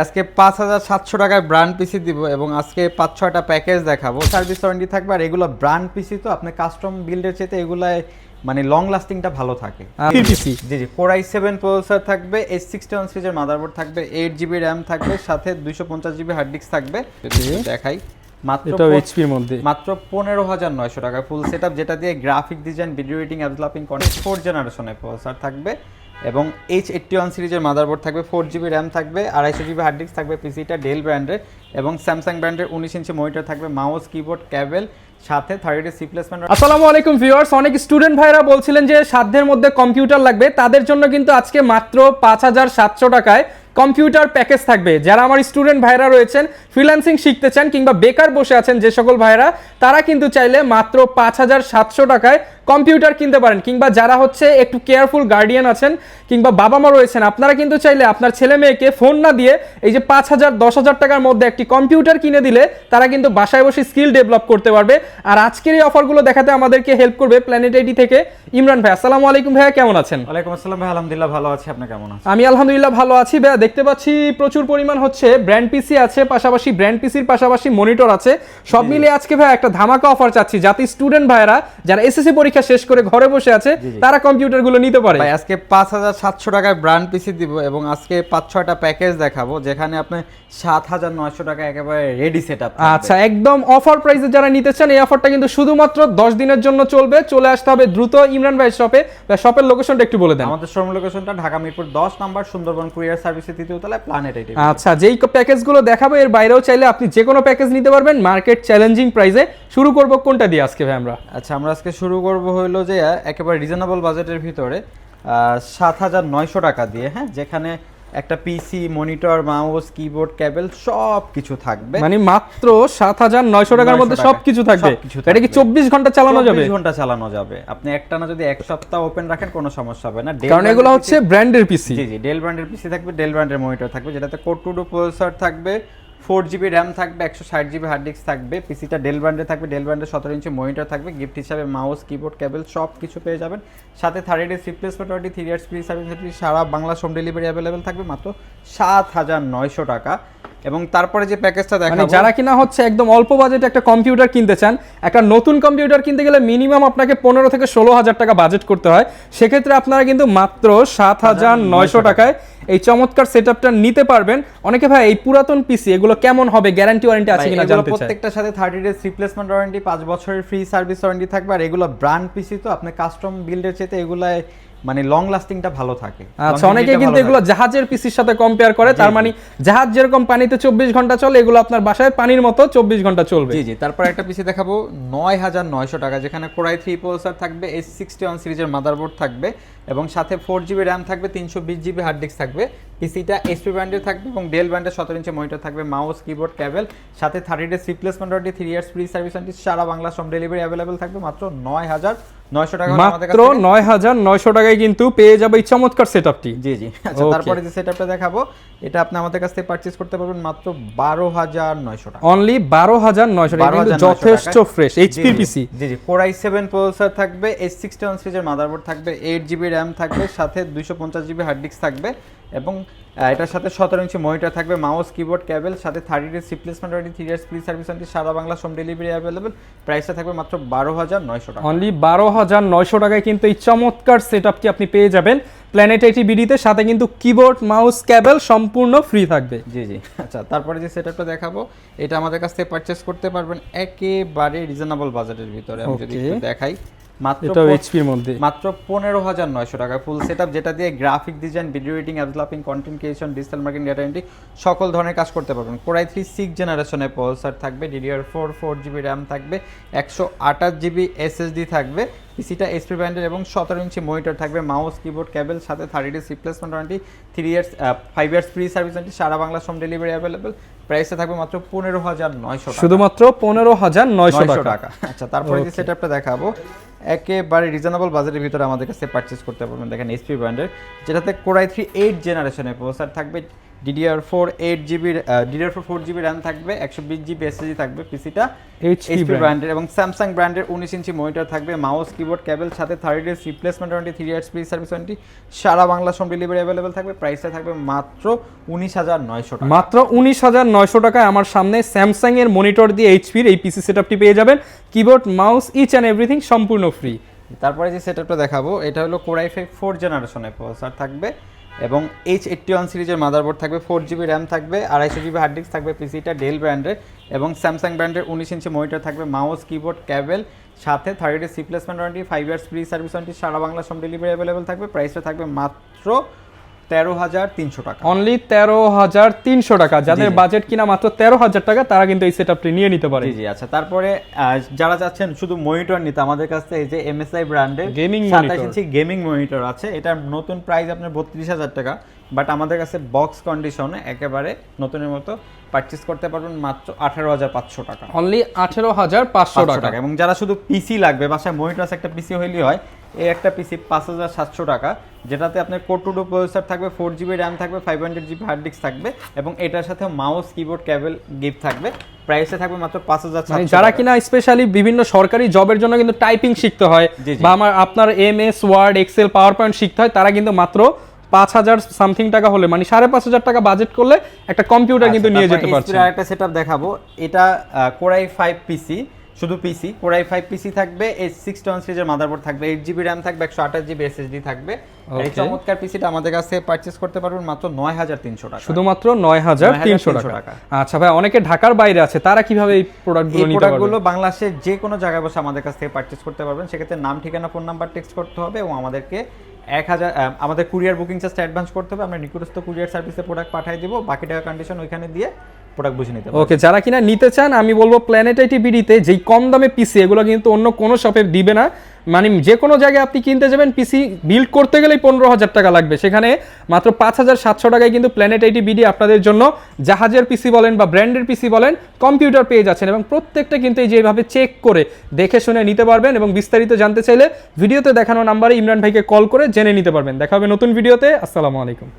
আজকে 5700 টাকায় ব্র্যান্ড পিসি দিব এবং আজকে 5-6টা প্যাকেজ দেখাবো। সার্ভিস ওয়ারেন্টি থাকবে আর এগুলো ব্র্যান্ড পিসি তো আপনি কাস্টম বিল্ডের চেয়ে এগুলায় মানে লং লাস্টিংটা ভালো থাকে। পিসি জি জি, Core i7 প্রসেসর থাকবে, H61 সিরিজের মাদারবোর্ড থাকবে, 8GB RAM থাকবে, সাথে 250GB হার্ড ডিস্ক থাকবে। দেখাই মাত্র এইচপির মধ্যে মাত্র 15900 টাকা ফুল সেটআপ, যেটা দিয়ে graphic design, video editing, apps developing content 4th জেনারেশনের প্রসেসর থাকবে এবং H81 সিরিজের মাদারবোর্ড থাকবে, 4GB RAM থাকবে, 250GB হার্ড ডিস্ক থাকবে। পিসিটা ডেল ব্র্যান্ডের এবং স্যামসাং ব্র্যান্ডের 19 ইঞ্চি মনিটর থাকবে, মাউস, কিবোর্ড, কেবল, সাথে 30 রিপ্লেসমেন্ট। আসসালামু আলাইকুম ভিউয়ার্স, অনেক স্টুডেন্ট ভাইরা বলছিলেন যে সাধ্যের মধ্যে কম্পিউটার লাগবে, তাদের জন্য কিন্তু আজকে মাত্র 5700 টাকায় কম্পিউটার প্যাকেজ থাকবে। যারা আমার স্টুডেন্ট ভাইরা রয়েছেন, ফ্রিল্যান্সিং শিখতে চান কিংবা বেকার বসে আছেন যে সকল ভাইরা, তারা কিন্তু চাইলে মাত্র 5700 টাকায় কম্পিউটার কিনতে পারেন। কিংবা যারা হচ্ছে একটু কেয়ারফুল গার্ডিয়ান আছেন কিংবা বাবা মা রয়েছেন, আপনারা কিন্তু চাইলে আপনার ছেলে মেয়েকে ফোন না দিয়ে এই যে 5000-10,000 টাকার মধ্যে একটি কম্পিউটার কিনে দিলে তারা কিন্তু বাসায় বসে স্কিল ডেভেলপ করতে পারবে। আর আজকের এই অফারগুলো দেখাতে আমাদেরকে হেল্প করবে প্ল্যানেট আইটি থেকে ইমরান ভাই। আসসালামু আলাইকুম ভাইয়া, কেমন আছেন? ওয়ালাইকুম আসসালাম ভাই, আলহামদুলিল্লাহ ভালো আছি, আপনি কেমন আছেন? আমি আলহামদুলিল্লাহ ভালো আছি ভাইয়া। দেখতে পাচ্ছি প্রচুর পরিমাণ হচ্ছে ব্র্যান্ড পিসি আছে, পাশাপাশি ব্র্যান্ড পিসির পাশাপাশি মনিটর আছে। সব মিলিয়ে আজকে ভাই একটা ধামাকা অফার চাচ্ছি, যাতে স্টুডেন্ট ভাইরা যারা এসএসসি পরীক্ষা শেষ করে ঘরে বসে আছে তারা কম্পিউটারগুলো নিতে পারে। ভাই আজকে 5700 টাকায় ব্র্যান্ড পিসি দিব এবং আজকে 5-6টা প্যাকেজ দেখাবো, যেখানে আপনি 7900 টাকা একেবারে রেডি সেটআপ। আচ্ছা, একদম অফার প্রাইসে যারা নিতে চান, এই অফারটা কিন্তু শুধুমাত্র 10 দিনের জন্য চলবে। চলে আসতে হবে দ্রুত ইমরান ভাই শপে। শপের লোকেশনটা একটু বলে দেন। আমাদের শোরুম লোকেশনটা ঢাকা মিরপুর 10 নম্বর, সুন্দরবন কুরিয়ার সার্ভিসের 3য় তলায়, প্ল্যানেট আইটি। আচ্ছা, যেই প্যাকেজগুলো দেখাবো এর বাইরেও চাইলে আপনি যে কোনো প্যাকেজ নিতে পারবেন মার্কেট চ্যালেঞ্জিং প্রাইসে। শুরু করব কোনটা দিয়ে আজকে ভাই আমরা? আচ্ছা, আমরা আজকে শুরু করব হলো যে একেবারে রিজনেবল বাজেটের ভিতরে 7900 টাকা দিয়ে, হ্যাঁ, যেখানে একটা পিসি, মনিটর, মাউস, কিবোর্ড, কেবল সব কিছু থাকবে। মানে মাত্র 7900 টাকার মধ্যে সবকিছু থাকবে। এটা কি 24 ঘন্টা চালানো যাবে? 24 ঘন্টা চালানো যাবে। আপনি একটানা যদি এক সপ্তাহ ওপেন রাখেন কোনো সমস্যা হবে না, কারণ এগুলো হচ্ছে ব্র্যান্ডের পিসি। জি জি, ডেল ব্র্যান্ডের পিসি থাকবে, ডেল ব্র্যান্ডের মনিটর থাকবে, যেটাতে Core 2 প্রসেসর থাকবে, 4GB RAM থাকবে, 160GB হার্ড ডিস্ক থাকবে। পিসিটা ডেল ব্র্যান্ডের থাকবে, ডেল ব্র্যান্ডের 17 ইঞ্চি মনিটর থাকবে। গিফট হিসাবে মাউস, কিবোর্ড, কেবল সব কিছু পেয়ে যাবেন। সাথে 30 days replacement warranty, 3 years free service, সারা বাংলা হোম ডেলিভারি অ্যাভেলেবেল থাকবে মাত্র 7900 টাকা। এবং তারপরে যে প্যাকেজটা দেখাবো, মানে যারা কিনা হচ্ছে একদম অল্প বাজেটে একটা কম্পিউটার কিনতে চান, একটা নতুন কম্পিউটার কিনতে গেলে মিনিমাম আপনাকে 15 থেকে 16,000 টাকা বাজেট করতে হয়, সেক্ষেত্রে আপনারা কিন্তু মাত্র 7900 টাকায় এই চমৎকার সেটআপটা নিতে পারবেন। অনেকে ভাই এই পুরাতন পিসি এগুলো কেমন হবে, গ্যারান্টি ওয়ারেন্টি আছে কিনা জানতে চায়। প্রত্যেকটার সাথে 30 ডেজ রিপ্লেসমেন্ট ওয়ারেন্টি, 5 বছরের ফ্রি সার্ভিস ওয়ারেন্টি থাকবে। আর এগুলো ব্র্যান্ড পিসি তো আপনি কাস্টম বিল্ডের চেয়ে এগুলায় মানে লং লাস্টিংটা ভালো থাকে। আচ্ছা, অনেকে কিন্তু এগুলো জাহাজের পিসির সাথে কম্পেয়ার করে, তার মানে জাহাজ যেরকম পানিতে 24 ঘন্টা চলে, এগুলো আপনার বাসায় পানির মতো 24 ঘন্টা চলবে। জি জি, তারপর একটা পিসি দেখাবো 9900 টাকা, যেখানে Core i3 প্রসেসর থাকবে, H61 সিরিজের মাদারবোর্ড থাকবে এবং সাথে 4GB RAM থাকবে, 320GB হার্ড ডিস্ক থাকবে। পিসিটা এইচপি ব্র্যান্ডের থাকবে এবং ডেল ব্র্যান্ডের 17 ইঞ্চি মনিটর থাকবে, মাউস, কিবোর্ড, কেবল, সাথে 30 days replacement warranty, 3 years free service warranty, সারা বাংলা হোম ডেলিভারি অ্যাভেলেবেল থাকবে মাত্র 9900 টাকা। মাত্র 9900 টাকায় কিন্তু পেয়ে যাবে এই চমৎকার সেটআপটি। জি জি। আচ্ছা, তারপরে যে সেটআপটা দেখাবো এটা আপনি আমাদের কাছ থেকে পারচেজ করতে পারবেন মাত্র 12900 টাকা। অনলি 12900 টাকা, কিন্তু যথেষ্ট ফ্রেশ এইচপি পিসি। জি জি, Core i7 প্রসেসর থাকবে, H61 সিরিজের মাদারবোর্ড থাকবে, 8GB RAM থাকবে, সাথে 250GB হার্ড ডিস্ক থাকবে এবং এটার সাথে 17 ইঞ্চি মনিটর থাকবে, মাউস, কিবোর্ড, কেবল, সাথে 30 days replacement warranty, 3 years free service warranty, সারা বাংলা হোম ডেলিভারি অ্যাভেলেবল। প্রাইসটা থাকবে মাত্র 12900 টাকা। অনলি 12900 টাকায় কিন্তু এই চমৎকার সেটআপটি আপনি পেয়ে যাবেন প্ল্যানেট আইটি বিডিতে। সাথে কিন্তু কিবোর্ড, মাউস, কেবল সম্পূর্ণ ফ্রি থাকবে। জি জি। আচ্ছা, তারপরে যে সেটআপটা দেখাবো এটা আমাদের কাছ থেকে পারচেজ করতে পারবেন একেবারে রিজনেবল বাজেটের ভিতরে। আমি যদি একটু দেখাই, মাত্র 15900 টাকা ফুল সেটআপ, যেটা দিয়ে graphic design, video editing, apps developing, content creation, digital marketing, data entry সকল ধরনের কাজ করতে পারবেন। Core i3 6th জেনারেশনের প্রসেসর থাকবে, DDR4 4GB RAM থাকবে, 128GB SSD থাকবে। পিসিটা এইচপি ব্র্যান্ডের এবং 17 ইঞ্চি মনিটর থাকবে, মাউস, কিবোর্ড, কেবল, সাথে 30 days replacement warranty, 5 years free service warranty, সারা বাংলা হোম ডেলিভারি অ্যাভেলেবল। প্রাইসটা থাকবে মাত্র 15900 টাকা, শুধুমাত্র 15900 টাকা। আচ্ছা, তারপরে যে সেটআপটা দেখাবো একেবারে রিজনেবল বাজেটের ভিতরে আমাদের কাছে পারচেজ করতে পারবেন। দেখেন এইচপি ব্র্যান্ডের, যেটাতে Core i3 8th জেনারেশনের প্রসেসর থাকবে, DDR4 8GB DDR4 4GB RAM থাকবে, 120GB SSD থাকবে। পিসিটা HP HP ব্র্যান্ডের এবং স্যামসাং ব্র্যান্ডের 19 ইঞ্চি মনিটর থাকবে, মাউস কিবোর্ড কেবল সাথে 30 days replacement warranty, 3 years free service warranty, সারা বাংলা হোম ডেলিভারি অ্যাভেলেবল থাকবে। প্রাইসটা থাকবে মাত্র 19,900 টাকা। মাত্র 19,900 টাকায় আমার সামনে স্যামসাং এর মনিটর দিয়ে এইচপির এই পিসি সেটআপটি পেয়ে যাবেন, keyboard mouse each and everything সম্পূর্ণ ফ্রি। তারপরে যে সেটআপটা দেখাবো এটা হলো Core i5 4 জেনারেশনের প্রসেসর থাকবে এবং H81 সিরিজের মাদারবোর্ড থাকবে, 4GB র্যাম থাকবে, 250GB হার্ড ডিস্ক থাকবে। পিসিটা ডেল ব্র্যান্ডের এবং স্যামসাং ব্র্যান্ডের 19 ইঞ্চি মনিটর থাকবে, মাউস কিবোর্ড কেবল সাথে 30 days replacement warranty, 5 years free service warranty, সারা বাংলা হোম ডেলিভারি অ্যাভেলেবল থাকবে। প্রাইসটা থাকবে মাত্র 13,300 টাকা। অনলি 13,300 টাকা। যাদের বাজেট কিনা মাত্র 13,000 টাকা তারা কিন্তু এই সেটআপটি নিয়ে নিতে পারে। জি জি আচ্ছা। তারপরে যারা চাচ্ছেন শুধু মনিটর নিতে, আমাদের কাছে এই যে MSI ব্র্যান্ডের গেমিং 27 ইঞ্চি গেমিং মনিটর আছে। এটার নতুন প্রাইস আপনার 32,000 টাকা, বাট আমাদের কাছে বক্স কন্ডিশনে একেবারে নতুনের মতো পারচেজ করতে পারবেন মাত্র 18,500 টাকা। অনলি 18,500 টাকা। এবং যারা শুধু পিসি লাগবে, বাসায় মনিটর আছে একটা পিসি হইলেই হয়, এই একটা পিসি 5,700 টাকা, যেটাতে আপনার Core 2 Duo প্রসেসর থাকবে, 4GB র্যাম থাকবে, 500GB হার্ড ডিস্ক থাকবে এবং এটার সাথে মাউস কিবোর্ড কেবল গিফট থাকবে। প্রাইসে থাকবে মাত্র 5,700 যারা কিনা স্পেশালি বিভিন্ন সরকারি জবের জন্য কিন্তু টাইপিং শিখতে হয় বা আপনার MS word excel power point শিখতে হয়, তারা কিন্তু মাত্র 5,000 সামথিং টাকা হলে মানে 5,500 টাকা বাজেট করলে একটা কম্পিউটার কিন্তু নিয়ে যেতে পারছে। আরেকটা সেটআপ দেখাবো, এটা Core i5 পিসি, শুধু পিসি। Core i5 পিসি থাকবে, H61 সিরিজের মাদারবোর্ড থাকবে, 8GB র্যাম থাকবে, 128GB SSD থাকবে। এই চমৎকার পিসিটা আমাদের কাছে পারচেজ করতে পারবেন মাত্র 9,300 টাকা। শুধুমাত্র 9,300 টাকা। আচ্ছা ভাই, অনেকে ঢাকার বাইরে আছে, তারা কিভাবে এই প্রোডাক্টগুলো নিতে পারবে? এই প্রোডাক্টগুলো বাংলাদেশের যে কোনো জায়গায় বসে আমাদের কাছ থেকে পারচেজ করতে পারবেন। সেক্ষেত্রে নাম, ঠিকানা, ফোন নাম্বার টেক্সট করতে হবে এবং আমাদেরকে 1,000 আমাদের কুরিয়ার বুকিং চার্জটা অ্যাডভান্স করতে হবে। আমরা নিকটস্থ কুরিয়ার সার্ভিসে প্রোডাক্ট পাঠিয়ে দিব, বাকি টাকা কন্ডিশন ওইখানে দিয়ে প্রোডাক্ট বুঝে নিতে হবে। ওকে, যারা কিনা নিতে চান আমি বলবো প্ল্যানেট আইটি বিডিতে যেই কম দামে পিসি, এগুলো কিন্তু অন্য কোনো শপে দিবে না। মানে যে কোনো জায়গায় আপনি কিনতে যাবেন পিসি বিল্ড করতে গেলেই 15,000 টাকা লাগবে, সেখানে মাত্র 5,700 টাকায় কিন্তু প্ল্যানেট আইটি বিডি আপনাদের জন্য জাহাজের পিসি বলেন বা ব্র্যান্ডের পিসি বলেন কম্পিউটার পেয়ে যাচ্ছেন এবং প্রত্যেকটা কিন্তু এই যেভাবে চেক করে দেখে শুনে নিতে পারবেন এবং বিস্তারিত জানতে চাইলে ভিডিওতে দেখানো নাম্বারে ইমরান ভাইকে কল করে জেনে নিতে পারবেন। দেখা হবে নতুন ভিডিওতে। আসসালামু আলাইকুম।